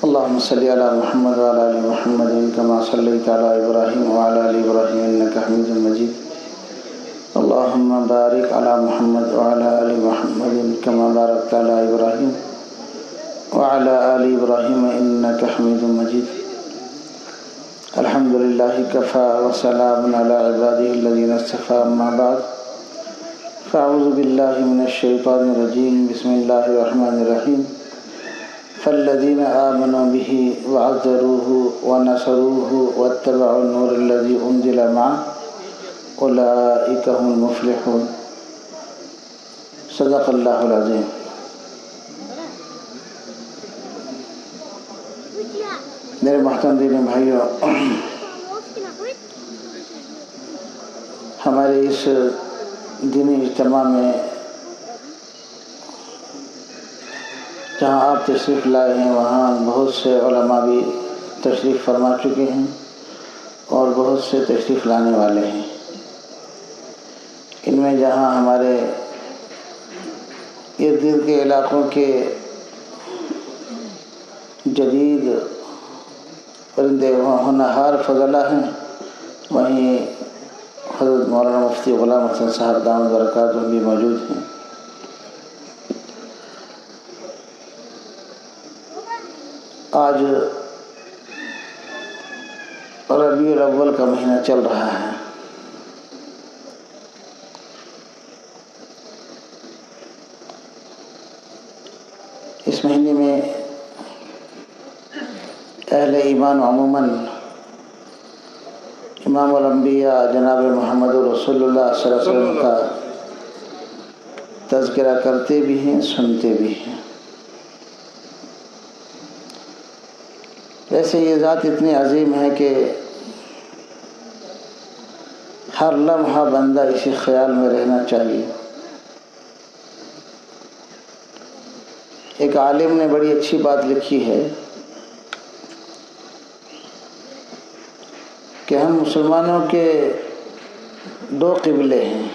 اللهم صل على محمد وعلى آل محمد كما صليت على إبراهيم وعلى آل إبراهيم إنك حميد مجيد. اللهم بارك على محمد وعلى آل محمد كما باركت على إبراهيم وعلى آل إبراهيم إنك حميد مجيد. الحمد لله كفى وسلام على عباده الذين اصطفى. أما بعد فأعوذ بالله من الشيطان الرجيم. بسم الله الرحمن الرحيم. فالذين آمنوا به وعزروه ونصروه واتبعوا النور الذي أنزل معه أولئك هم المفلحون. صدق اللہ العظیم. میرے محترم دینی بھائیوں، ہمارے اس دینی اجتماع میں جہاں آپ تشریف لائے ہیں وہاں بہت سے علماء بھی تشریف فرما چکے ہیں اور بہت سے تشریف لانے والے ہیں. ان میں جہاں ہمارے ارد گرد کے علاقوں کے جدید پرندے ہونہار فضلہ ہیں، وہیں حضرت مولانا مفتی غلام حسن صاحب دامت برکاتہ بھی موجود ہیں. آج ربیع الاول کا مہینہ چل رہا ہے. اس مہینے میں اہل ایمان عموماً امام الانبیاء جناب محمد رسول اللہ صلی اللہ علیہ وسلم کا تذکرہ کرتے بھی ہیں، سنتے بھی ہیں. ویسے یہ ذات اتنی عظیم ہے کہ ہر لمحہ بندہ اسی خیال میں رہنا چاہیے. ایک عالم نے بڑی اچھی بات لکھی ہے کہ ہم مسلمانوں کے دو قبلے ہیں.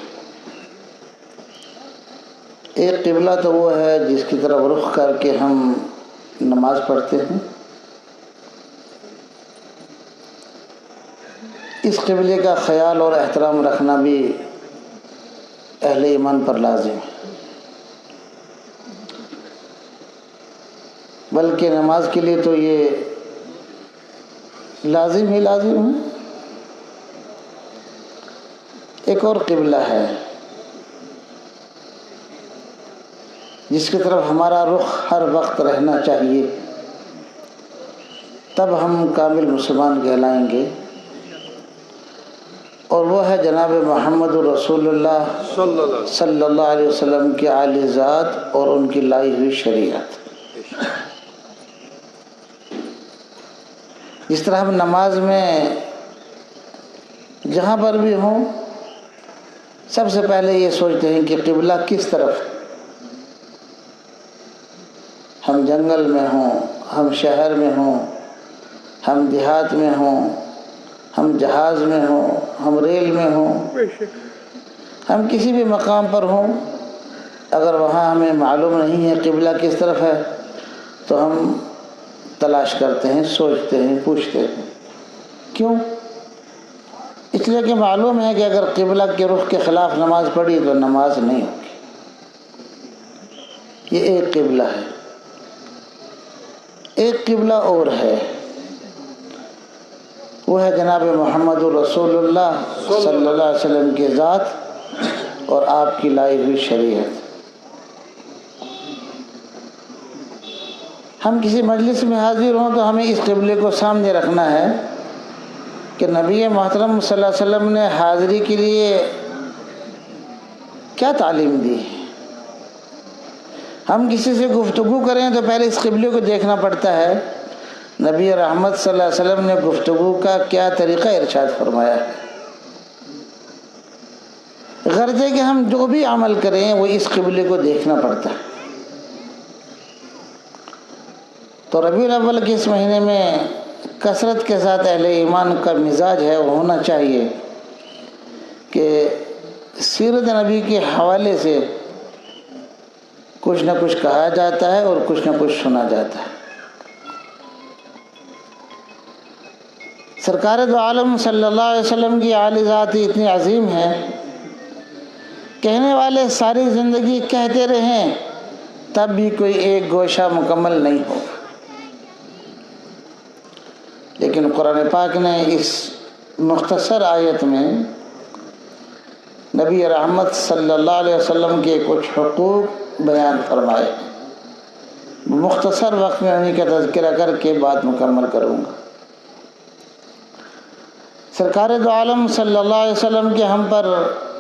ایک قبلہ تو وہ ہے جس کی طرف رخ کر کے ہم نماز پڑھتے ہیں. اس قبلے کا خیال اور احترام رکھنا بھی اہل ایمان پر لازم ہے، بلکہ نماز کے لیے تو یہ لازم ہی لازم ہے. ایک اور قبلہ ہے جس کی طرف ہمارا رخ ہر وقت رہنا چاہیے، تب ہم کامل مسلمان کہلائیں گے، اور وہ ہے جناب محمد رسول اللہ صلی اللہ علیہ وسلم کی عالی ذات اور ان کی لائی ہوئی شریعت. جس طرح ہم نماز میں جہاں پر بھی ہوں سب سے پہلے یہ سوچتے ہیں کہ قبلہ کس طرف. ہم جنگل میں ہوں، ہم شہر میں ہوں، ہم دیہات میں ہوں، ہم جہاز میں ہوں، ہم ریل میں ہوں، ہم کسی بھی مقام پر ہوں، اگر وہاں ہمیں معلوم نہیں ہے قبلہ کس طرف ہے تو ہم تلاش کرتے ہیں، سوچتے ہیں، پوچھتے ہیں. کیوں؟ اس لیے کہ معلوم ہے کہ اگر قبلہ کے رخ کے خلاف نماز پڑھی تو نماز نہیں ہوگی. یہ ایک قبلہ ہے. ایک قبلہ اور ہے، وہ ہے جناب محمد رسول اللہ صلی اللہ علیہ وسلم کی ذات اور آپ کی لائی ہوئی شریعت. ہم کسی مجلس میں حاضر ہوں تو ہمیں اس قبلے کو سامنے رکھنا ہے کہ نبی محترم صلی اللہ علیہ وسلم نے حاضری کے لیے کیا تعلیم دی. ہم کسی سے گفتگو کریں تو پہلے اس قبلے کو دیکھنا پڑتا ہے نبی رحمت صلی اللہ علیہ وسلم نے گفتگو کا کیا طریقہ ارشاد فرمایا ہے. غرض ہے کہ ہم جو بھی عمل کریں وہ اس قبلے کو دیکھنا پڑتا ہے. تو ربیع الاول کے اس مہینے میں کثرت کے ساتھ اہل ایمان کا مزاج ہے وہ ہونا چاہیے کہ سیرت نبی کے حوالے سے کچھ نہ کچھ کہا جاتا ہے اور کچھ نہ کچھ سنا جاتا ہے. سرکار دو عالم صلی اللہ علیہ وسلم کی عالی ذاتی اتنی عظیم ہے، کہنے والے ساری زندگی کہتے رہیں تب بھی کوئی ایک گوشہ مکمل نہیں ہوگا، لیکن قرآن پاک نے اس مختصر آیت میں نبی رحمت صلی اللہ علیہ وسلم کے کچھ حقوق بیان فرمائے۔ مختصر وقت میں انہیں کا تذکرہ کر کے بات مکمل کروں گا۔ سرکار دو عالم صلی اللہ علیہ وسلم کے ہم پر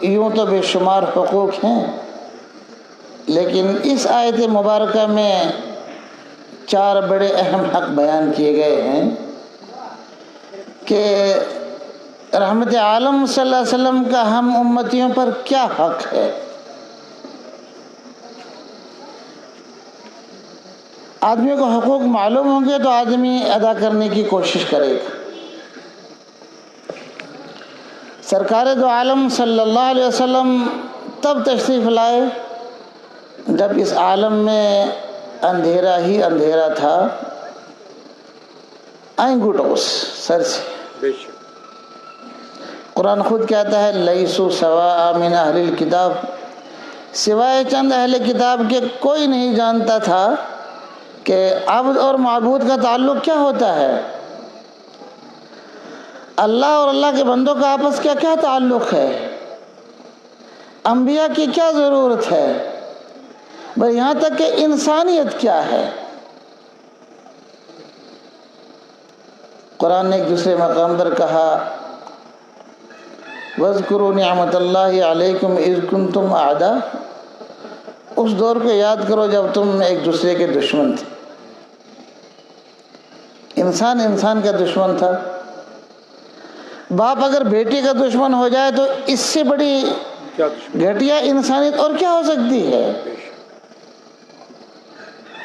یوں تو بے شمار حقوق ہیں، لیکن اس آیت مبارکہ میں 4 بڑے اہم حق بیان کیے گئے ہیں کہ رحمت عالم صلی اللہ علیہ وسلم کا ہم امتیوں پر کیا حق ہے۔ آدمی کو حقوق معلوم ہوں گے تو آدمی ادا کرنے کی کوشش کرے گا۔ سرکار دو عالم صلی اللہ علیہ وسلم تب تشریف لائے جب اس عالم میں اندھیرا ہی اندھیرا تھا، اینگوٹوس سر سے۔ قرآن خود کہتا ہے لیسوا سواء من اہل الکتاب، سوائے چند اہل کتاب کے کوئی نہیں جانتا تھا کہ عبد اور معبود کا تعلق کیا ہوتا ہے، اللہ اور اللہ کے بندوں کا آپس کا کیا تعلق ہے، انبیاء کی کیا ضرورت ہے، بھئی یہاں تک کہ انسانیت کیا ہے۔ قرآن نے ایک دوسرے مقام پر کہا وَاذْكُرُوا نِعْمَةَ اللَّهِ عَلَيْكُمْ إِذْ كُنْتُمْ أَعْدَاءَ، اس دور کو یاد کرو جب تم ایک دوسرے کے دشمن تھے۔ انسان کا دشمن تھا۔ باپ اگر بیٹی کا دشمن ہو جائے تو اس سے بڑی گھٹیا انسانیت اور کیا ہو سکتی ہے۔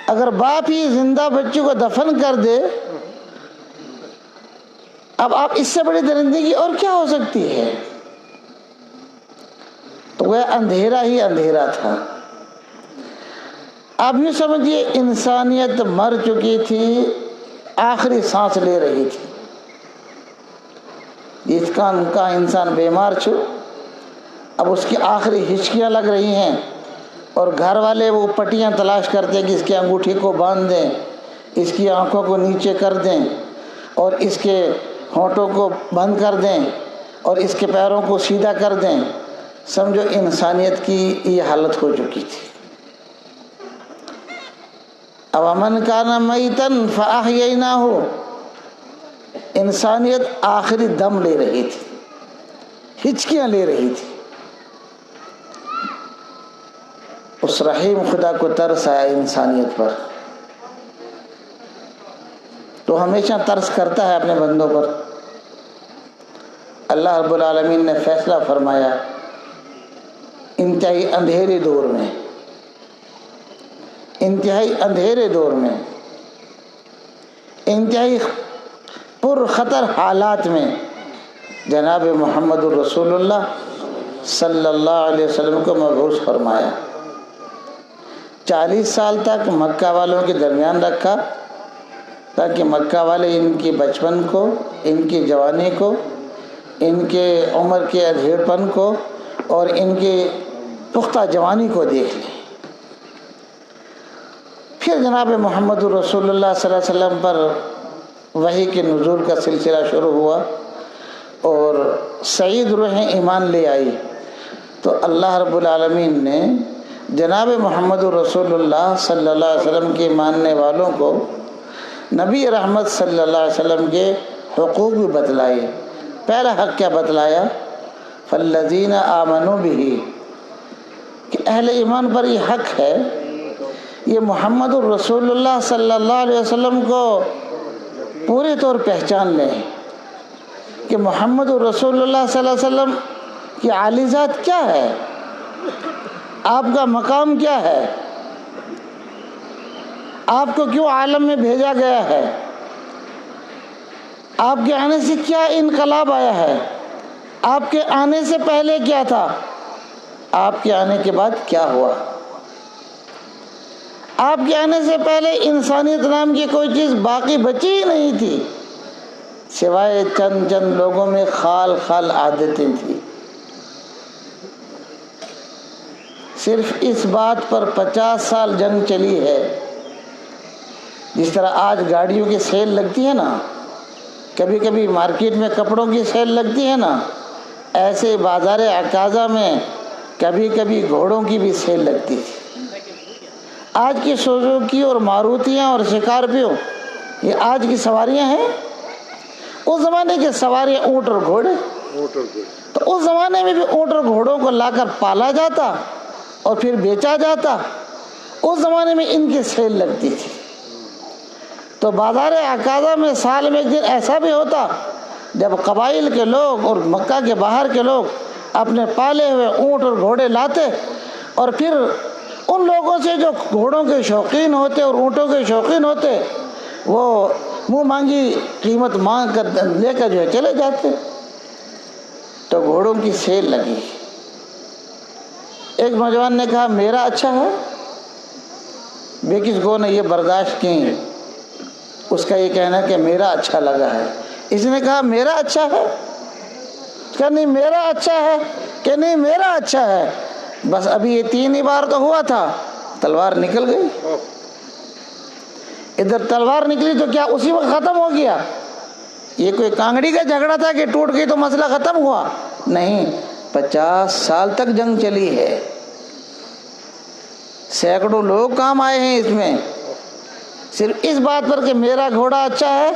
اگر باپ ہی زندہ بچی کو دفن کر دے، اب آپ اس سے بڑی درندگی اور کیا ہو سکتی ہے۔ تو وہ اندھیرا ہی اندھیرا تھا۔ آپ یوں سمجھیے انسانیت مر چکی تھی، آخری سانس لے رہی تھی۔ اس کا انسان بیمار چھو، اب اس کی آخری ہچکیاں لگ رہی ہیں، اور گھر والے وہ پٹیاں تلاش کرتے کہ اس کے انگوٹھی کو باندھ دیں، اس کی آنکھوں کو نیچے کر دیں، اور اس کے ہونٹوں کو بند کر دیں، اور اس کے پیروں کو سیدھا کر دیں۔ سمجھو انسانیت کی یہ حالت ہو چکی تھی۔ اوَمَنْ كَانَ مَيْتًا فَأَحْيَيْنَاهُ، انسانیت آخری دم لے رہی تھی، ہچکیاں لے رہی تھی۔ اس رحیم خدا کو ترس آیا انسانیت پر، تو ہمیشہ ترس کرتا ہے اپنے بندوں پر۔ اللہ رب العالمین نے فیصلہ فرمایا انتہائی اندھیرے دور میں، انتہائی اندھیرے دور میں، انتہائی پر خطر حالات میں جناب محمد الرسول اللہ صلی اللہ علیہ وسلم کو مبعوث فرمایا۔ 40 سال تک مکہ والوں کے درمیان رکھا تاکہ مکہ والے ان کی بچپن کو، ان کی جوانی کو، ان کے عمر کے ادھیڑ پن کو اور ان کی پختہ جوانی کو دیکھ لیں۔ پھر جناب محمد الرسول اللہ صلی اللہ علیہ وسلم پر وحی کے نزول کا سلسلہ شروع ہوا، اور سعید روحیں ایمان لے آئی، تو اللہ رب العالمین نے جناب محمد الرسول اللہ صلی اللہ علیہ وسلم کے ماننے والوں کو نبی رحمت صلی اللہ علیہ وسلم کے حقوق بھی بتلائے۔ پہلا حق کیا بتلایا؟ فالذین آمنوا بہ، کہ اہل ایمان پر یہ حق ہے یہ محمد الرسول اللہ صلی اللہ علیہ وسلم کو پورے طور پہچان لیں کہ محمد الرسول اللہ صلی اللہ علیہ وسلم کی عالی ذات کیا ہے، آپ کا مقام کیا ہے، آپ کو کیوں عالم میں بھیجا گیا ہے، آپ کے آنے سے کیا انقلاب آیا ہے، آپ کے آنے سے پہلے کیا تھا، آپ کے آنے کے بعد کیا ہوا۔ آپ کے آنے سے پہلے انسانیت نام کی کوئی چیز باقی بچی ہی نہیں تھی، سوائے چند لوگوں میں خال عادتیں تھیں۔ صرف اس بات پر 50 سال جنگ چلی ہے۔ جس طرح آج گاڑیوں کی سیل لگتی ہے نا، کبھی کبھی مارکیٹ میں کپڑوں کی سیل لگتی ہے نا، ایسے بازار عکاظہ میں کبھی کبھی گھوڑوں کی بھی سیل لگتی تھی۔ آج کی سوزوکی اور ماروتیاں اور اسکارپیو یہ آج کی سواریاں ہیں۔ اس زمانے کی سواریاں اونٹ اور گھوڑے، تو اس زمانے میں بھی اونٹ اور گھوڑوں کو لا کر پالا جاتا اور پھر بیچا جاتا۔ اس زمانے میں ان کی سیل لگتی تھی۔ تو بازار عکاظہ میں سال میں ایک دن ایسا بھی ہوتا جب قبائل کے لوگ اور مکہ کے باہر کے لوگ اپنے پالے ہوئے اونٹ اور گھوڑے لاتے، اور پھر ان لوگوں سے جو گھوڑوں کے شوقین ہوتے اور اونٹوں کے شوقین ہوتے، وہ منہ مانگی قیمت مانگ کر لے کر جو ہے چلے جاتے۔ تو گھوڑوں کی سیل لگی۔ ایک نوجوان نے کہا میرا اچھا ہے، بیکس گو نے یہ برداشت کی، اس کا یہ کہنا کہ میرا اچھا لگا ہے۔ اس نے کہا میرا اچھا ہے، اس کا نہیں میرا اچھا ہے، کہ نہیں میرا اچھا ہے۔ بس ابھی یہ 3 ہی بار تو ہوا تھا، تلوار نکل گئی۔ ادھر تلوار نکلی تو کیا اسی وقت ختم ہو گیا؟ یہ کوئی کانگڑی کا جھگڑا تھا کہ ٹوٹ گئی تو مسئلہ ختم ہوا؟ نہیں، 50 سال تک جنگ چلی ہے۔ سینکڑوں لوگ کام آئے ہیں اس میں، صرف اس بات پر کہ میرا گھوڑا اچھا ہے،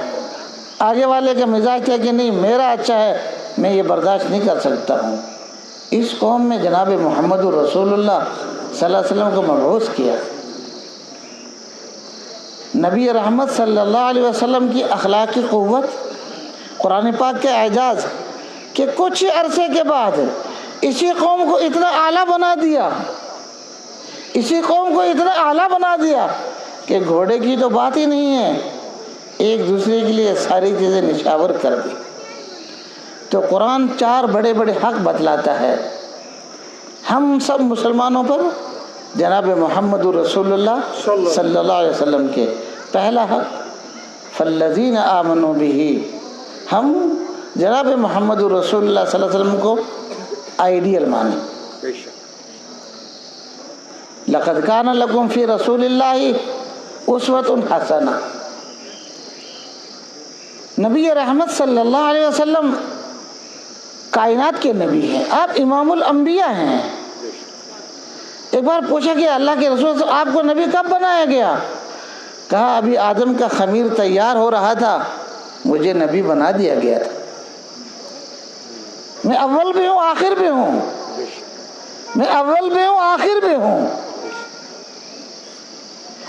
آگے والے کا مزاج ہے کہ نہیں میرا اچھا ہے، میں یہ برداشت نہیں کر سکتا ہوں۔ اس قوم میں جناب محمد رسول اللہ صلی اللہ علیہ وسلم کو مبعوث کیا۔ نبی رحمت صلی اللہ علیہ وسلم کی اخلاقی قوت، قرآن پاک کے اعجاز کہ کچھ عرصے کے بعد اسی قوم کو اتنا اعلیٰ بنا دیا، اسی قوم کو اتنا اعلیٰ بنا دیا کہ گھوڑے کی تو بات ہی نہیں ہے، ایک دوسرے کے لیے ساری چیزیں نشاور کر دی۔ تو قرآن 4 بڑے بڑے حق بتلاتا ہے ہم سب مسلمانوں پر جناب محمد رسول اللہ صلی اللہ علیہ وسلم کے۔ پہلا حق فالذین آمنوا بہ، ہم جناب محمد رسول اللہ صلی اللہ علیہ وسلم کو آئیڈیل مانیں۔ لقد کان لکم فی رسول اللہ اسوۃ حسنہ، نبی رحمت صلی اللہ علیہ وسلم کائنات کے نبی ہیں، آپ امام الانبیاء ہیں۔ ایک بار پوچھا کہ اللہ کے رسول آپ کو نبی کب بنایا گیا؟ کہا ابھی آدم کا خمیر تیار ہو رہا تھا، مجھے نبی بنا دیا گیا تھا۔ میں اول بھی ہوں آخر بھی ہوں، میں اول بھی ہوں آخر بھی ہوں۔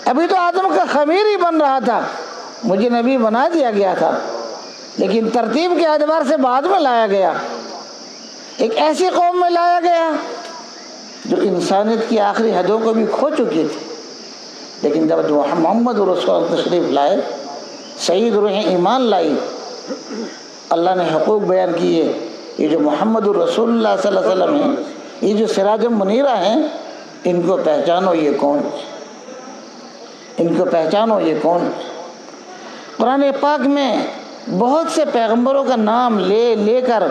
ابھی تو آدم کا خمیر ہی بن رہا تھا، مجھے نبی بنا دیا گیا تھا، لیکن ترتیب کے اعتبار سے بعد میں لایا گیا، ایک ایسی قوم میں لایا گیا جو انسانیت کی آخری حدوں کو بھی کھو چکی تھی۔ لیکن جب محمد رسول اللہ تشریف لائے، سعید روح ایمان لائی، اللہ نے حقوق بیان کیے۔ یہ جو محمد رسول اللہ صلی اللہ علیہ وسلم ہیں، یہ جو سراج منیرہ ہیں، ان کو پہچانو یہ کون ہے، ان کو پہچانو یہ کون ہے۔ قرآن پاک میں بہت سے پیغمبروں کا نام لے لے کر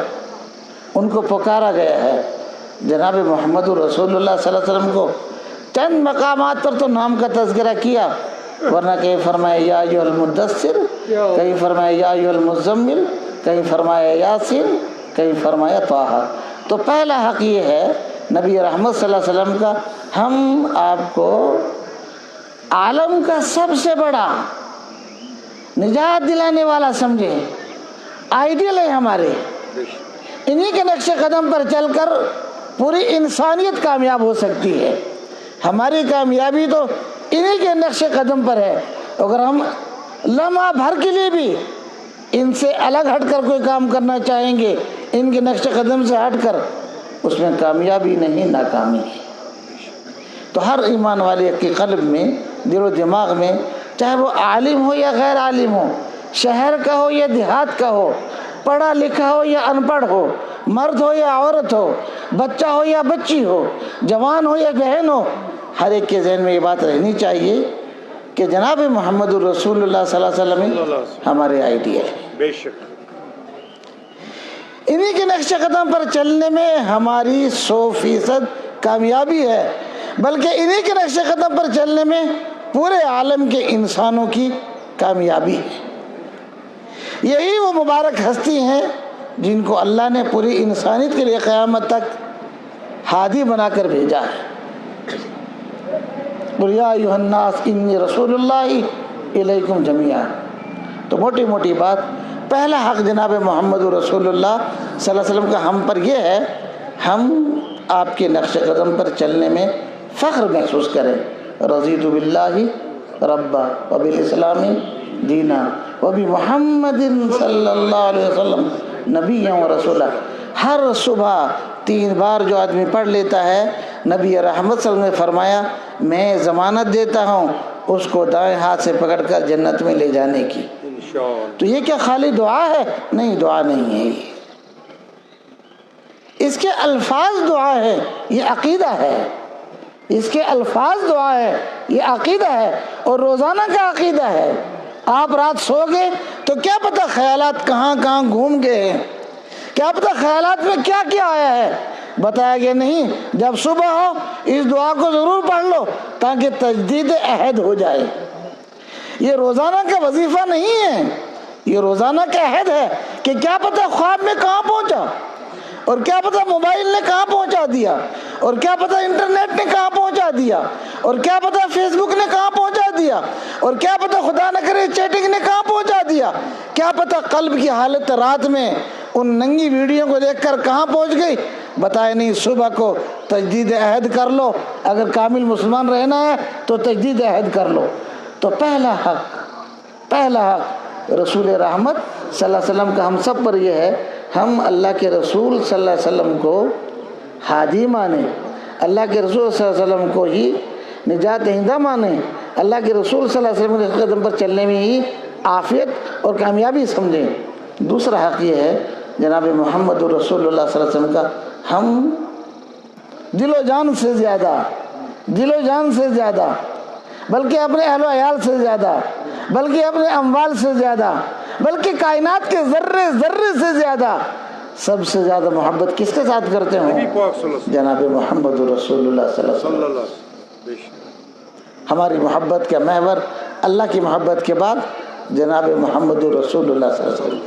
ان کو پکارا گیا ہے۔ جناب محمد رسول اللہ صلی اللہ علیہ وسلم کو چند مقامات پر تو نام کا تذکرہ کیا، ورنہ کہیں فرمایا یا ایھا المدثر، کہیں فرمایا یا ایھا المزمل، کہیں فرمایا یاسین، کہیں فرمایا طٰہٰ۔ تو پہلا حق یہ ہے نبی رحمت صلی اللہ علیہ وسلم کا، ہم آپ کو عالم کا سب سے بڑا نجات دلانے والا سمجھے، آئیڈیل ہے ہمارے، انہی کے نقش قدم پر چل کر پوری انسانیت کامیاب ہو سکتی ہے۔ ہماری کامیابی تو انہی کے نقش قدم پر ہے۔ اگر ہم لمحہ بھر کے لیے بھی ان سے الگ ہٹ کر کوئی کام کرنا چاہیں گے، ان کے نقش قدم سے ہٹ کر، اس میں کامیابی نہیں ناکامی ہے۔ تو ہر ایمان والے کے قلب میں، دل و دماغ میں، چاہے وہ عالم ہو یا غیر عالم ہو، شہر کا ہو یا دیہات کا ہو، پڑھا لکھا ہو یا ان پڑھ ہو، مرد ہو یا عورت ہو، بچہ ہو یا بچی ہو، جوان ہو یا بہن ہو، ہر ایک کے ذہن میں یہ بات رہنی چاہیے کہ جناب محمد الرسول اللہ صلی اللہ علیہ وسلم ہمارے آئیڈیل ہے۔ بے شک انہی کے نقش قدم پر چلنے میں ہماری 100% کامیابی ہے، بلکہ انہی کے نقش قدم پر چلنے میں پورے عالم کے انسانوں کی کامیابی ہے۔ یہی وہ مبارک ہستی ہیں جن کو اللہ نے پوری انسانیت کے لیے قیامت تک ہادی بنا کر بھیجا ہے۔ قُلْ يَا أَيُّهَا النَّاسُ إِنِّي رَسُولُ اللَّهِ إِلَيْكُمْ جَمِيعًا۔ تو موٹی موٹی بات، پہلا حق جناب محمد رسول اللہ صلی اللہ علیہ وسلم کا ہم پر یہ ہے، ہم آپ کے نقش قدم پر چلنے میں فخر محسوس کریں۔ رضیت باللہ ربا وبالاسلام دینا وبمحمد صلی اللہ علیہ وسلم نبی و رسولہ۔ ہر صبح 3 بار جو آدمی پڑھ لیتا ہے، نبی رحمت صلی اللہ علیہ وسلم نے فرمایا میں ضمانت دیتا ہوں اس کو دائیں ہاتھ سے پکڑ کر جنت میں لے جانے کی۔ تو یہ کیا خالی دعا ہے؟ نہیں، دعا نہیں ہے، اس کے الفاظ دعا ہے، یہ عقیدہ ہے۔ اس کے الفاظ دعا ہے، یہ عقیدہ ہے، اور روزانہ کا عقیدہ ہے۔ آپ رات سو گئے تو کیا پتہ خیالات کہاں کہاں گھوم گئے ہیں، کیا پتہ خیالات میں کیا کیا آیا ہے، بتایا گیا نہیں۔ جب صبح ہو اس دعا کو ضرور پڑھ لو تاکہ تجدید عہد ہو جائے۔ یہ روزانہ کا وظیفہ نہیں ہے، یہ روزانہ کا عہد ہے کہ کیا پتہ خواب میں کہاں پہنچا، اور کیا پتہ موبائل نے کہاں پہنچا دیا، اور کیا پتہ انٹرنیٹ نے کہاں پہنچا دیا، اور کیا پتہ فیس بک نے کہاں پہنچا دیا، اور کیا پتہ خدا نہ کرے چیٹنگ نے کہاں پہنچا دیا، کیا پتہ قلب کی حالت رات میں ان ننگی ویڈیو کو دیکھ کر کہاں پہنچ گئی، بتائے نہیں۔ صبح کو تجدید عہد کر لو، اگر کامل مسلمان رہنا ہے تو تجدید عہد کر لو۔ تو پہلا حق رسول رحمت صلی اللہ علیہ وسلم کا ہم سب پر یہ ہے، ہم اللہ کے رسول صلی اللہ علیہ وسلم کو ہادی مانیں، اللہ کے رسول صلی اللہ علیہ وسلم کو ہی نجات دہندہ مانیں، اللہ کے رسول صلی اللہ علیہ وسلم کے قدم پر چلنے میں ہی عافیت اور کامیابی سمجھیں۔ دوسرا حق یہ ہے جناب محمد رسول اللہ صلی اللہ علیہ وسلم کا، ہم دل و جان سے زیادہ، بلکہ اپنے اہل و عیال سے زیادہ، بلکہ اپنے اموال سے زیادہ، بلکہ کائنات کے ذرے ذرے سے زیادہ، سب سے زیادہ محبت کس کے ساتھ کرتے ہوں؟ جناب محمد رسول اللہ صلی اللہ علیہ وسلم۔ ہماری محبت کا محور اللہ کی محبت کے بعد جناب محمد رسول اللہ صلی اللہ علیہ وسلم۔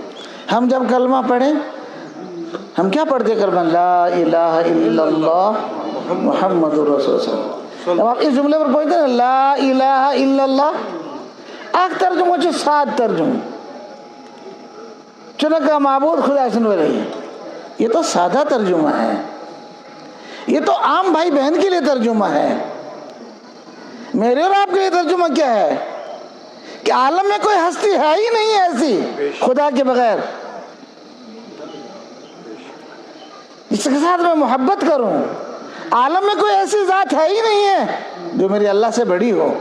ہم جب کلمہ پڑھیں، ہم کیا پڑھتے کلمہ؟ لا الہ الا اللہ محمد رسول اللہ۔ جب آپ اس جملے پر پہنچتے ہیں لا الہ الا اللہ، آخ ترجمہ چھو 7 ترجمہ چنکا معبود خدا سن رہی ہے، یہ تو سادہ ترجمہ ہے، یہ تو عام بھائی بہن کے لیے ترجمہ ہے۔ میرے اور آپ کے لیے ترجمہ کیا ہے کہ عالم میں کوئی ہستی ہے ہی نہیں ایسی خدا کے بغیر جس کے ساتھ میں محبت کروں۔ عالم میں کوئی ایسی ذات ہے ہی نہیں ہے جو میری اللہ سے بڑی ہو۔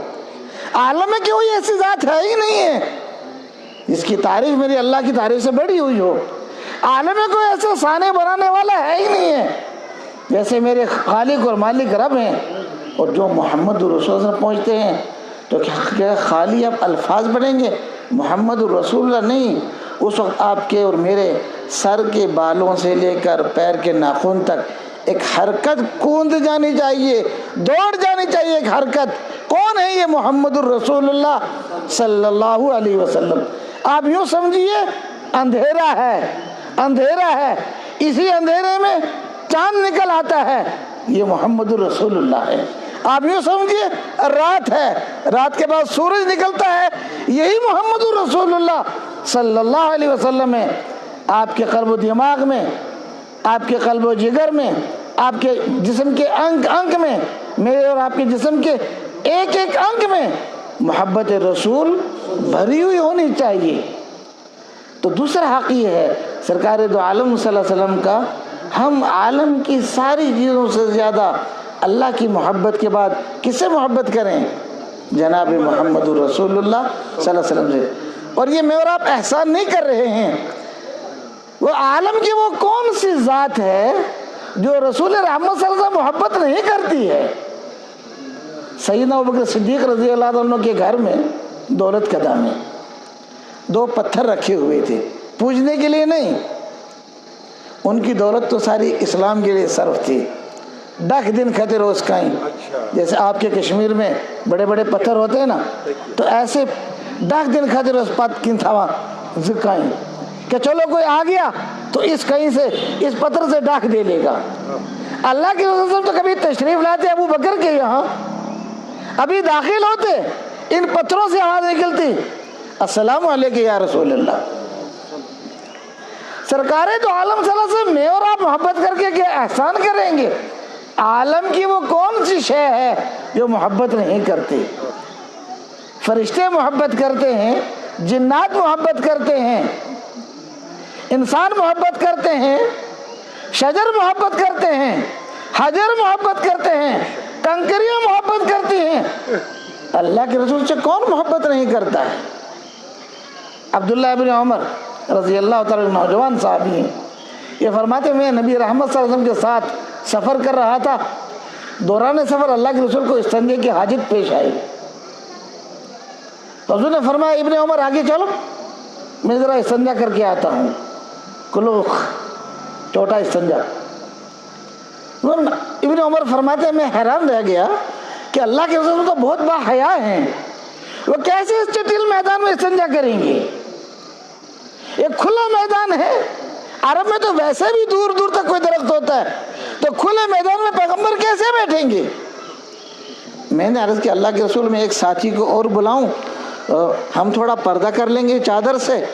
عالم میں کوئی ایسی ذات ہے ہی نہیں ہے جس کی تعریف میری اللہ کی تعریف سے بڑی ہوئی ہو۔ عالم میں کوئی ایسے سانے بنانے والا ہے ہی نہیں ہے جیسے میرے خالق اور مالک رب ہیں۔ اور جو محمد رسول اللہ پہنچتے ہیں تو کیا خالی آپ الفاظ پڑھیں گے؟ محمد رسول اللہ نہیں، اس وقت آپ کے اور میرے سر کے بالوں سے لے کر پیر کے ناخن تک ایک حرکت کوند جانی چاہیے، دوڑ جانی چاہیے ایک حرکت۔ کون ہے یہ محمد الرسول اللہ صلی اللہ علیہ وسلم؟ آپ یوں سمجھیے اندھیرا ہے، اسی اندھیرے میں چاند نکل آتا ہے، یہ محمد الرسول اللہ ہے۔ آپ یوں سمجھیے رات ہے، رات کے بعد سورج نکلتا ہے، یہی محمد الرسول اللہ صلی اللہ علیہ وسلم ہے۔ آپ کے قلب و دماغ میں، آپ کے قلب و جگر میں، آپ کے جسم کے انگ میں، میرے اور آپ کے جسم کے ایک ایک انگ میں محبت رسول بھری ہوئی ہونی چاہیے۔ تو دوسرا حق یہ ہے سرکار دو عالم صلی اللہ علیہ وسلم کا، ہم عالم کی ساری چیزوں سے زیادہ اللہ کی محبت کے بعد کس سے محبت کریں؟ جناب محمد رسول اللہ صلی اللہ علیہ وسلم سے۔ اور یہ میں اور آپ احسان نہیں کر رہے ہیں، وہ عالم کی وہ کون سی ذات ہے جو رسول رحمت صلی اللہ علیہ وسلم محبت نہیں کرتی ہے؟ سیدنا ابوبکر صدیق رضی اللہ عنہ کے گھر میں دولت قدہ میں 2 پتھر رکھے ہوئے تھے، پوجنے کے لیے نہیں، ان کی دولت تو ساری اسلام کے لیے صرف تھی. ڈاک دن کھاتے روز کائیں. جیسے آپ کے کشمیر میں بڑے بڑے پتھر ہوتے ہیں نا, تو ایسے ڈاک دن کھاتے روز پات کن تھاوا زکائیں کہ چلو کوئی آ گیا تو اس کہیں سے اس پتھر سے ڈاک دے لے گا. اللہ کے رسول تو کبھی تشریف لاتے ابو بکر کے یہاں, ابھی داخل ہوتے ان پتھروں سے آواز نکلتی السلام علیکم یا رسول اللہ. سرکار تو عالم صلی اللہ علیہ وسلم میں اور آپ محبت کر کے کیا احسان کریں گے؟ عالم کی وہ کون سی شے ہے جو محبت نہیں کرتی؟ فرشتے محبت کرتے ہیں, جنات محبت کرتے ہیں, انسان محبت کرتے ہیں, شجر محبت کرتے ہیں, حجر محبت کرتے ہیں, کنکریاں محبت کرتی ہیں. اللہ کے رسول سے کون محبت نہیں کرتا ہے؟ عبداللہ ابن عمر رضی اللہ تعالیٰ نوجوان صحابی ہیں, یہ فرماتے میں نبی رحمت صلی اللہ علیہ وسلم کے ساتھ سفر کر رہا تھا. دوران سفر اللہ کے رسول کو استنجے کی حاجت پیش آئی. حضور نے فرمایا ابن عمر آگے چلو, میں ذرا استنجا کر کے آتا ہوں. کلوخ چھوٹا استنجا. ابن عمر فرماتے ہیں میں حیران رہ گیا کہ اللہ کے رسول تو بہت با حیا ہیں, وہ کیسے اس چٹیل میدان میں استنجا کریں گے؟ ایک کھلا میدان ہے. عرب میں تو ویسے بھی دور دور تک کوئی درخت ہوتا ہے, تو کھلے میدان میں پیغمبر کیسے بیٹھیں گے؟ میں نے عرض کیا اللہ کے رسول میں ایک ساتھی کو اور بلاؤں, ہم تھوڑا پردہ کر لیں گے چادر سے,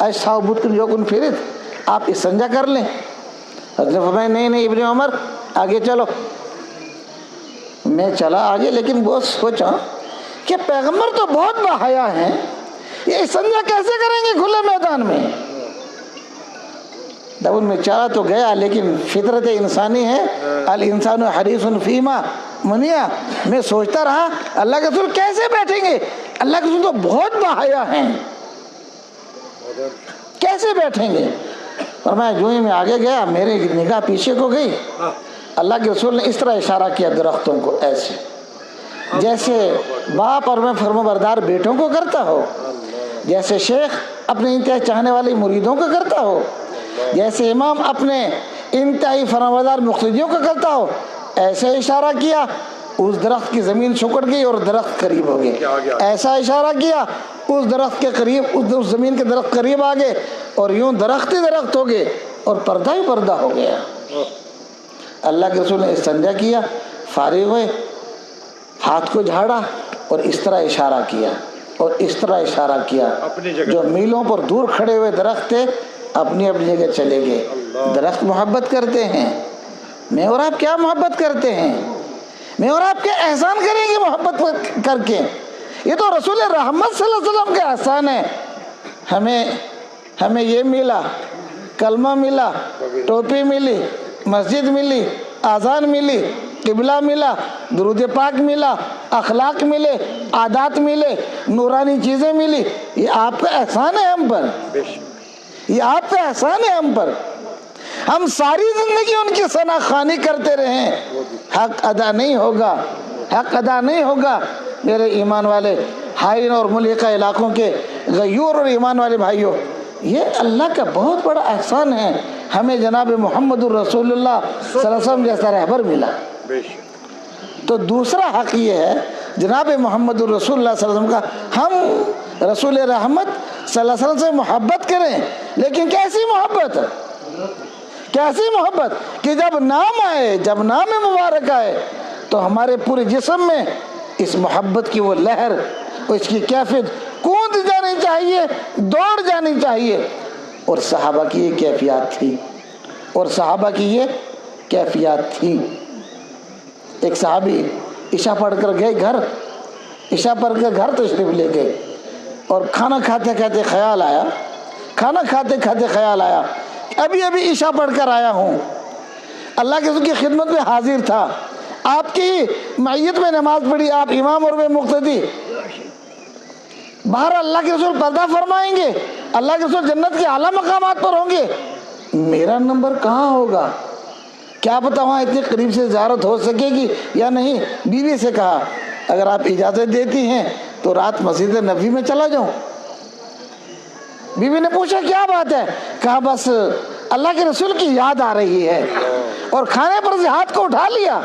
ایسا بدھ کن جو کن پھرت آپ استنجا کر لیں. حضرت فرمایا نہیں ابن عمر آگے چلو. میں چلا آگے, لیکن وہ سوچا کہ پیغمبر تو بہت باحیا ہیں, یہ استنجا کیسے کریں گے کھلے میدان میں؟ دبن میں چلا تو گیا, لیکن فطرت انسانی ہے, الانسان حریص فیما منیا. میں سوچتا رہا اللہ کے رسول کیسے بیٹھیں گے؟ اللہ کے رسول تو بہت باحیا ہیں, کیسے بیٹھیں گے؟ اور میں جو ہی میں آگے گیا میرے نگاہ پیچھے کو گئی. اللہ کے رسول نے اس طرح اشارہ کیا درختوں کو, ایسے جیسے باپ اور میں فرمانبردار بیٹوں کو کرتا ہو, جیسے شیخ اپنے انتہائی چاہنے والے مریدوں کو کرتا ہو, جیسے امام اپنے انتہائی فرمانبردار مقتدیوں کو کرتا ہو. ایسے اشارہ کیا, اس درخت کی زمین سکڑ گئی اور درخت قریب ہو گئے. ایسا اشارہ کیا, اس درخت کے قریب, اس زمین کے درخت قریب آ گئے اور یوں درخت ہی درخت ہو گئے اور پردہ ہی پردہ ہو گیا. اللہ کے رسول نے استنجا کیا, فارغ ہوئے, ہاتھ کو جھاڑا اور اس طرح اشارہ کیا اور اس طرح اشارہ کیا. جو میلوں پر دور کھڑے ہوئے درخت تھے اپنی اپنی جگہ چلے گئے. درخت محبت کرتے ہیں, میں اور آپ کیا محبت کرتے ہیں؟ میں اور آپ کیا احسان کریں گے محبت کر کے؟ یہ تو رسول رحمت صلی اللہ علیہ وسلم کا احسان ہے. ہمیں یہ ملا, کلمہ ملا, ٹوپی ملی, مسجد ملی, اذان ملی, قبلہ ملا, درود پاک ملا, اخلاق ملے, عادات ملے, نورانی چیزیں ملی. یہ آپ کا احسان ہے ہم پر, یہ آپ کا احسان ہے ہم پر. ہم ساری زندگی ان کی ثنا خوانی کرتے رہیں, حق ادا نہیں ہوگا, حق ادا نہیں ہوگا. میرے ایمان والے ہائن اور ملحقہ علاقوں کے غیور اور ایمان والے بھائیوں, یہ اللہ کا بہت بڑا احسان ہے, ہمیں جناب محمد الرسول اللہ صلی اللہ علیہ وسلم جیسا رہبر ملا. تو دوسرا حق یہ ہے جناب محمد الرسول اللہ صلی اللہ علیہ وسلم کا, ہم رسول رحمت صلی اللہ علیہ وسلم سے محبت کریں, لیکن کیسی محبت؟ کیسی محبت کہ جب نام آئے, جب نام مبارک آئے تو ہمارے پورے جسم میں اس محبت کی وہ لہر, اس کی کیفیت کود جانی چاہیے, دوڑ جانی چاہیے. اور صحابہ کی یہ کیفیات تھی, اور صحابہ کی یہ کیفیات تھی. ایک صحابی عشاء پڑھ کر گئے گھر, عشاء پڑھ کر گھر تشریف لے گئے, اور کھانا کھاتے کھاتے خیال آیا, کھانا کھاتے کھاتے خیال آیا ابھی ابھی عشاء پڑھ کر آیا ہوں, اللہ کے رسول کی خدمت میں حاضر تھا, آپ کی معیت میں نماز پڑھی, آپ امام اور میں مقتدی. باہر اللہ کے رسول پردہ فرمائیں گے, اللہ کے رسول جنت کے اعلیٰ مقامات پر ہوں گے, میرا نمبر کہاں ہوگا؟ کیا پتا وہاں اتنی قریب سے زیارت ہو سکے گی یا نہیں. بیوی سے کہا اگر آپ اجازت دیتی ہیں تو رات مسجد نبوی میں چلا جاؤں. بیوی نے پوچھا کیا بات ہے؟ کہا بس اللہ کے رسول کی یاد آ رہی ہے، اور کھانے پر سے ہاتھ کو اٹھا لیا،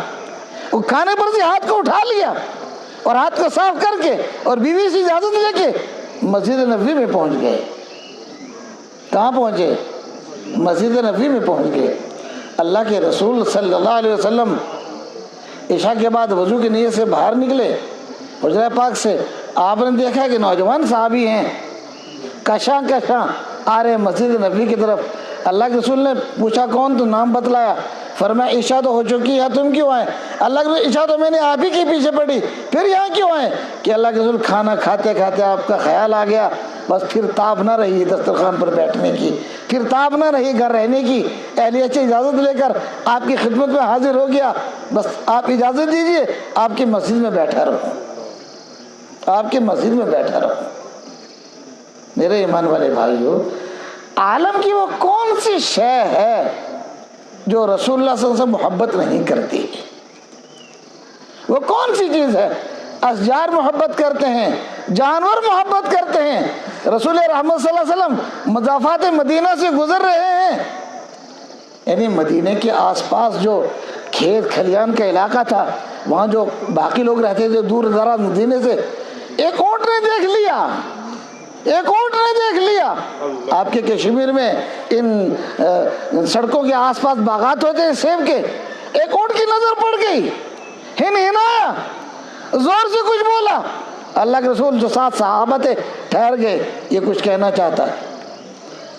وہ کھانے پر سے ہاتھ کو اٹھا لیا اور ہاتھ کو صاف کر کے اور بیوی سے اجازت لے کے مسجد نبوی میں پہنچ گئے۔ کہاں پہنچے؟ مسجد نبوی میں پہنچ گئے۔ اللہ کے رسول صلی اللہ علیہ وسلم عشاء کے بعد وضو کی نیت سے باہر نکلے حجرہ پاک سے، آپ نے دیکھا کہ نوجوان صحابی ہیں کشاں کشاں آ رہے مسجد نبوی کی طرف۔ اللہ کے رسول نے پوچھا کون؟ تو نام بتلایا، فرمایا عشاء تو ہو چکی ہے، تم کیوں آئے؟ اللہ کے رسول عشاء تو میں نے آپ ہی کے پیچھے پڑھی، پھر یہاں کیوں آئے؟ کہ اللہ کے رسول کھانا کھاتے کھاتے آپ کا خیال آ گیا، بس پھر تاب نہ رہی دسترخوان پر بیٹھنے کی، پھر تاب نہ رہی گھر رہنے کی، اہلیہ سے اجازت لے کر آپ کی خدمت میں حاضر ہو گیا، بس آپ اجازت دیجئے آپ کی مسجد میں بیٹھا رہوں، آپ کی مسجد میں بیٹھا رہوں۔ میرے ایمان والے بھائیو، عالم کی وہ کون سی شے ہے جو رسول اللہ صلی اللہ علیہ وسلم سے محبت نہیں کرتی؟ وہ کون سی چیز ہے؟ اشجار محبت کرتے ہیں، جانور محبت کرتے ہیں۔ رسول رحمت صلی اللہ علیہ وسلم مضافات مدینہ سے گزر رہے ہیں، یعنی مدینے کے آس پاس جو کھیت کھلیان کا علاقہ تھا، وہاں جو باقی لوگ رہتے تھے دور دراز مدینے سے، ایک اونٹ نے دیکھ لیا، ایک اونٹ نے دیکھ لیا۔ آپ کے کشمیر میں ان سڑکوں کے آس پاس باغات ہوتے ہیں سیب کے، ایک اونٹ کی نظر پڑ گئی، ہنہنایا، زور سے کچھ بولا۔ اللہ کے رسول جو ساتھ صحابہ تھے ٹھہر گئے، یہ کچھ کہنا چاہتا ہے۔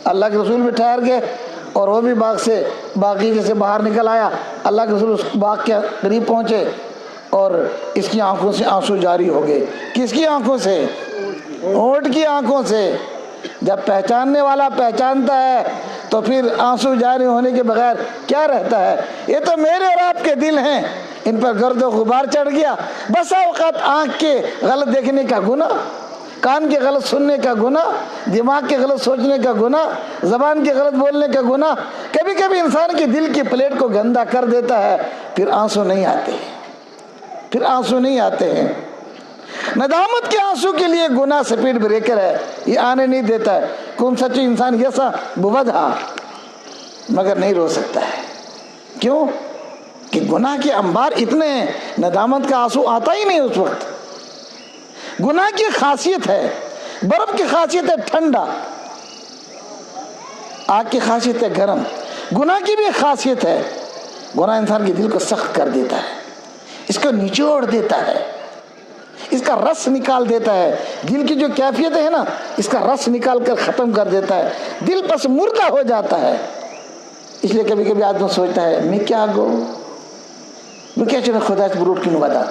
اللہ کے رسول بھی ٹھہر گئے اور وہ بھی باغیچے سے باہر نکل آیا۔ اللہ کے رسول اس باغ کے قریب پہنچے اور اس کی آنکھوں سے آنسو جاری ہو گئے۔ کس کی آنکھوں سے؟ اونٹ کی آنکھوں سے۔ جب پہچاننے والا پہچانتا ہے تو پھر آنسو جاری ہونے کے بغیر کیا رہتا ہے؟ یہ تو میرے اور آپ کے دل ہیں، ان پر گرد و غبار چڑھ گیا۔ بس اوقات آنکھ کے غلط دیکھنے کا گناہ، کان کے غلط سننے کا گناہ، دماغ کے غلط سوچنے کا گناہ، زبان کے غلط بولنے کا گناہ کبھی کبھی انسان کے دل کی پلیٹ کو گندا کر دیتا ہے، پھر آنسو نہیں آتے، پھر آنسو نہیں آتے ہیں۔ ندامت کے آنسو کے لیے گناہ سپیڈ بریکر ہے، یہ آنے نہیں دیتا ہے۔ کون سچی انسان یسا بودھا، مگر نہیں رو سکتا ہے۔ کیوں؟ کہ گناہ کے انبار اتنے ہیں، ندامت کا آنسو آتا ہی نہیں اس وقت۔ گناہ کی خاصیت ہے، برف کی خاصیت ہے ٹھنڈا، آگ کی خاصیت ہے گرم۔ گناہ کی بھی خاصیت ہے، گناہ انسان کے دل کو سخت کر دیتا ہے، اس کو نچوڑ دیتا ہے، اس کا رس نکال دیتا ہے۔ دل کی جو کیفیت ہے نا، اس کا رس نکال کر ختم کر دیتا ہے، دل پس مردہ ہو جاتا ہے۔ اس لیے کبھی کبھی آدمی سوچتا ہے میں کیا گو میں کیا چلے خدا سے بروٹ کی نوادا،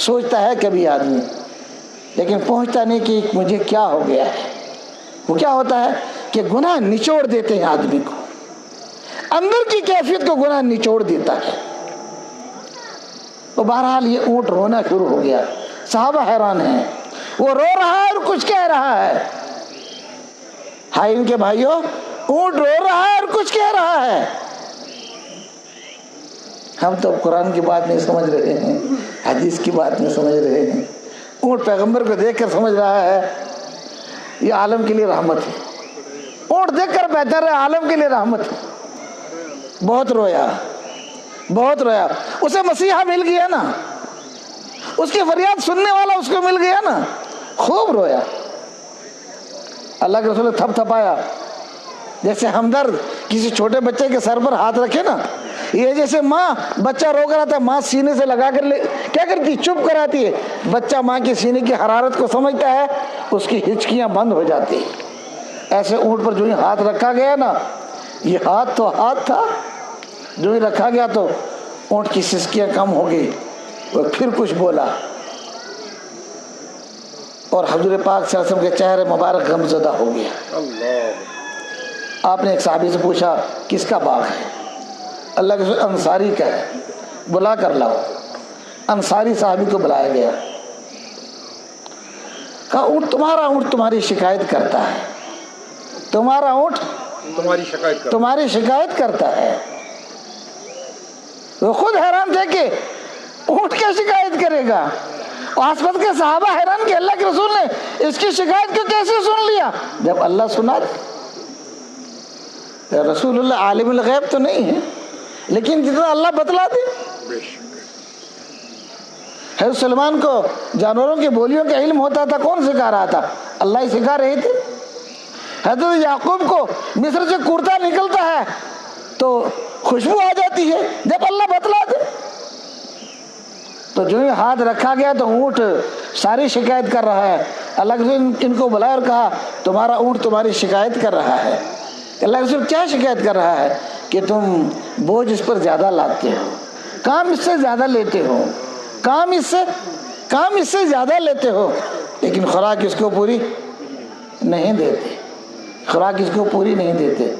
سوچتا ہے کبھی آدمی، لیکن پہنچتا نہیں کہ مجھے کیا ہو گیا ہے۔ وہ کیا ہوتا ہے کہ گناہ نچوڑ دیتے ہیں آدمی کو، اندر کی کیفیت کو گناہ نچوڑ دیتا ہے۔ تو بہرحال یہ اونٹ رونا شروع ہو گیا، صحابہ حیران ہیں، وہ رو رہا ہے اور کچھ کہہ رہا ہے۔ ہائی ان کے بھائیوں، اونٹ رو رہا ہے اور کچھ کہہ رہا ہے۔ ہم تو قرآن کی بات نہیں سمجھ رہے ہیں، حدیث کی بات نہیں سمجھ رہے ہیں، اونٹ پیغمبر کو دیکھ کر سمجھ رہا ہے یہ عالم کے لیے رحمت ہے۔ اونٹ دیکھ کر بہتر ہے عالم کے لیے رحمت ہے۔ بہت رویا، بہت رویا۔ اسے مسیحا مل گیا نا، اس کی فریاد سننے والا اس کو مل گیا نا، خوب رویا۔ اللہ کے رسول نے تھپ تھپایا، جیسے ہمدرد کسی چھوٹے بچے کے سر پر ہاتھ رکھے نا، یہ جیسے ماں بچہ رو کر آتا ہے، ماں سینے سے لگا کر کیا کرتی؟ چپ کراتی ہے۔ بچہ ماں کی سینے کی حرارت کو سمجھتا ہے، اس کی ہچکیاں بند ہو جاتی۔ ایسے اونٹ پر جو ہی ہاتھ رکھا گیا نا، یہ ہاتھ تو ہاتھ تھا، جو ہی رکھا گیا تو اونٹ کی سسکیاں کم ہو گئی، وہ پھر کچھ بولا، اور حضور پاک صلی اللہ علیہ وسلم کے چہرے مبارک غمزدہ ہو گیا۔ آپ نے ایک صحابی سے پوچھا کس کا باغ ہے؟ اللہ کے رسول انصاری کا ہے، بلا کر لاؤ۔ انصاری صحابی کو بلایا گیا، کہا اونٹ تمہاری شکایت کرتا ہے، تمہارا اونٹ تمہاری شکایت کرتا ہے۔ وہ خود حیران تھے کہ اونٹ کیا شکایت کرے گا، آس پاس کے صحابہ حیران کہ اللہ کے رسول نے اس کی شکایت کو کیسے سن لیا۔ جب اللہ سنا رسول اللہ عالم الغیب تو نہیں ہے، لیکن جتنا اللہ بتلا دے. حضرت سلمان کو جانوروں کی بولیوں کا علم ہوتا تھا، کون سکھا رہا تھا؟ اللہ ہی سکھا رہے تھے. حضرت یعقوب کو مصر سے کرتا نکلتا ہے تو خوشبو آ جاتی ہے، جب اللہ بتلا دے. تو جو ہی ہاتھ رکھا گیا تو اونٹ ساری شکایت کر رہا ہے. اللہ کے رسول ان کو بلایا اور کہا تمہارا اونٹ تمہاری شکایت کر رہا ہے. اللہ کے رسول کیا شکایت کر رہا ہے؟ کہ تم بوجھ اس پر زیادہ لاتے ہو، کام اس سے زیادہ لیتے ہو، کام اس سے زیادہ لیتے ہو، لیکن خوراک اس کو پوری نہیں دیتے. خوراک اس کو پوری نہیں دیتے.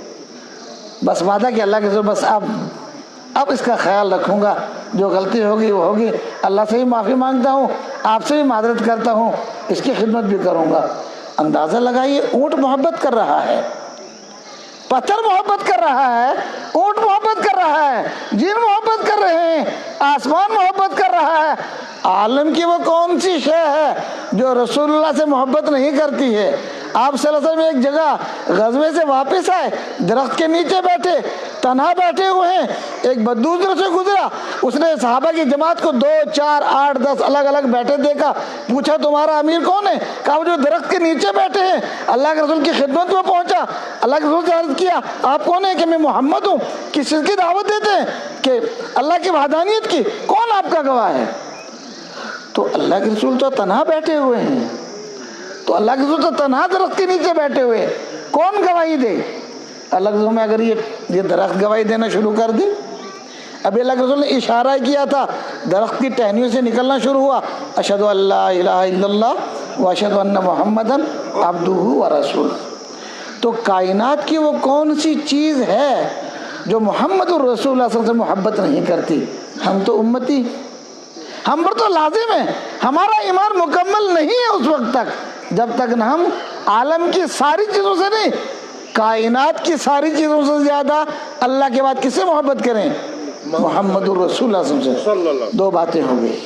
بس وعدہ کہ اللہ کے رسول بس اب اس کا خیال رکھوں گا، جو غلطی ہوگی وہ ہوگی. اللہ سے بھی معافی مانگتا ہوں، آپ سے بھی معذرت کرتا ہوں، اس کی خدمت بھی کروں گا. اندازہ لگائیے، اونٹ محبت کر رہا ہے، پتھر محبت کر رہا ہے، اونٹ محبت کر رہا ہے، جن محبت کر رہے ہیں، آسمان محبت کر رہا ہے. عالم کی وہ کون سی شے ہے جو رسول اللہ سے محبت نہیں کرتی ہے؟ آپ صلی اللہ علیہ وسلم ایک جگہ غزوے سے واپس آئے، درخت کے نیچے بیٹھے، تنہا بیٹھے ہوئے ہیں. ایک بدوسرے سے گزرا، اس نے صحابہ کی جماعت کو 2 4 8 10 الگ الگ بیٹھے دیکھا. پوچھا تمہارا امیر کون ہے؟ کہا وہ جو درخت کے نیچے بیٹھے ہیں. اللہ کے رسول کی خدمت میں پہنچا، اللہ کے رسول سے عرض کیا آپ کون ہیں؟ کہ میں محمد ہوں. کس چیز کی دعوت دیتے ہیں؟ کہ اللہ کی وحدانیت کی. کون آپ کا گواہ ہے؟ تو اللہ کے رسول تو تنہا بیٹھے ہوئے ہیں، تو اللہ کے رسول تو تنہا درخت کے نیچے بیٹھے ہوئے، کون گواہی دے؟ اللہ کے رسول میں اگر یہ درخت گواہی دینا شروع کر دے. ابھی اللہ کے رسول نے اشارہ کیا تھا، درخت کی ٹہنیوں سے نکلنا شروع ہوا، اشہد ان لا الہ الا اللہ و اشہد ان محمدا عبدہ و رسولہ. تو کائنات کی وہ کون سی چیز ہے جو محمد الرسول اللہ صلی اللہ علیہ وسلم سے محبت نہیں کرتی؟ ہم تو امتی، ہم پر تو لازم ہے. ہمارا ایمان مکمل نہیں ہے اس وقت تک جب تک نہ ہم عالم کی ساری چیزوں سے نہیں، کائنات کی ساری چیزوں سے زیادہ اللہ کے بعد کس سے محبت کریں؟ محمد الرسول اللہ صلی اللہ علیہ وسلم. 2 باتیں ہو گئی.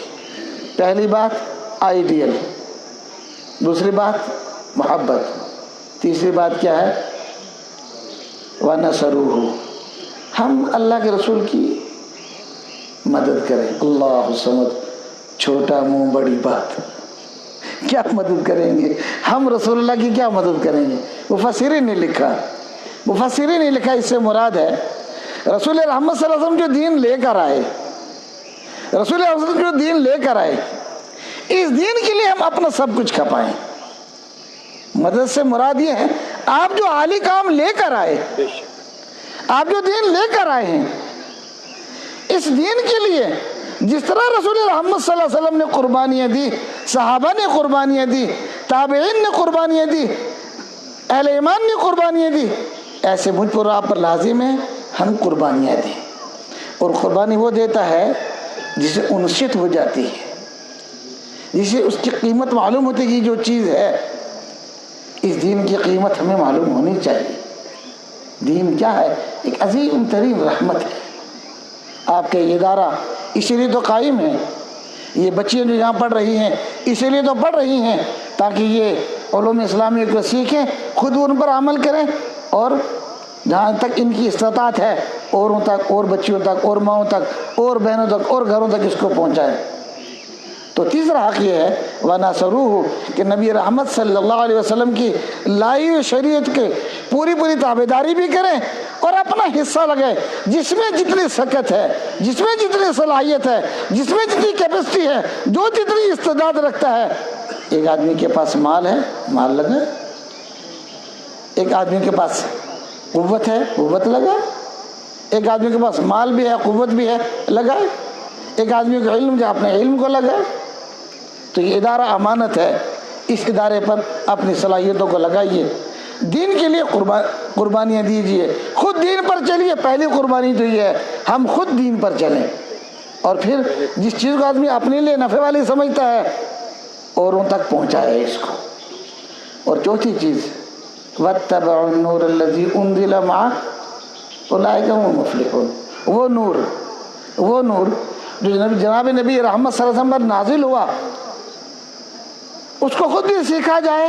پہلی بات آئیڈیل، دوسری بات محبت، تیسری بات کیا ہے؟ وَنَصَرُوهُ، ہم اللہ کے رسول کی مدد کریں. اللہ الصمد، چھوٹا منہ بڑی بات، کیا مدد کریں گے ہم؟ رسول اللہ کی کیا مدد کریں گے؟ مفسرین نے لکھا، اس سے مراد ہے رسول رحمت صلی اللہ علیہ وسلم جو دین لے کر آئے، رسول اللہ علیہ وسلم جو دین لے کر آئے، اس دین کے لیے ہم اپنا سب کچھ کھپائیں. مدد سے مراد یہ ہے آپ جو عالی کام لے کر آئے، آپ جو دین لے کر آئے ہیں، اس دین کے لیے جس طرح رسول رحمت صلی اللہ علیہ وسلم نے قربانیاں دی، صحابہ نے قربانیاں دی، تابعین نے قربانیاں دی، اہل ایمان نے قربانیاں دی، ایسے مجھ پر آپ پر لازم ہے ہم قربانیاں دیں. اور قربانی وہ دیتا ہے جسے انشت ہو جاتی ہے، جسے اس کی قیمت معلوم ہوتی ہے کہ جو چیز ہے اس دین کی قیمت ہمیں معلوم ہونی چاہیے. دین کیا ہے؟ ایک عظیم ترین رحمت ہے. آپ کے ادارہ اسی لیے تو قائم ہے، یہ بچیاں جو یہاں پڑھ رہی ہیں اسی لیے تو پڑھ رہی ہیں تاکہ یہ علوم اسلامی کو سیکھیں، خود ان پر عمل کریں، اور جہاں تک ان کی استطاعت ہے اوروں تک، اور بچیوں تک، اور ماؤں تک، اور بہنوں تک، اور گھروں تک اس کو پہنچائیں. تو تیسرا حق یہ ہے وَنَصَرُوهُ کہ نبی رحمت صلی اللہ علیہ وسلم کی لائی ہوئی شریعت کے پوری تابعداری بھی کریں اور اپنا حصہ لگائیں. جس میں جتنی سکت ہے، جس میں جتنی صلاحیت ہے، جس میں جتنی کیپیسٹی ہے، جو جتنی استعداد رکھتا ہے. ایک آدمی کے پاس مال ہے، مال لگائے. ایک آدمی کے پاس قوت ہے، قوت لگائے. ایک آدمی کے پاس مال بھی ہے، قوت بھی ہے، لگائے. ایک آدمی کا علم جو اپنے علم کو لگائے. تو یہ ادارہ امانت ہے، اس ادارے پر اپنی صلاحیتوں کو لگائیے، دین کے لیے قربانیاں دیجیے، خود دین پر چلیے. پہلی قربانی تو یہ ہے ہم خود دین پر چلیں، اور پھر جس چیز کو آدمی اپنے لیے نفع والی سمجھتا ہے اوروں تک پہنچائے اس کو. اور چوتھی چیز وَاتَّبَعُوا النُّورَ الَّذِي أُنزِلَ مَعَهُ أُولَٰئِكَ هُمُ الْمُفْلِحُونَ. وہ نور جو جناب نبی رحمت صلی اللہ علیہ وسلم پر نازل ہوا، اس کو خود بھی سیکھا جائے،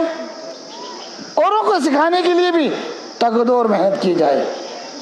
اوروں کو سکھانے کے لیے بھی تگ دو اور محنت کی جائے.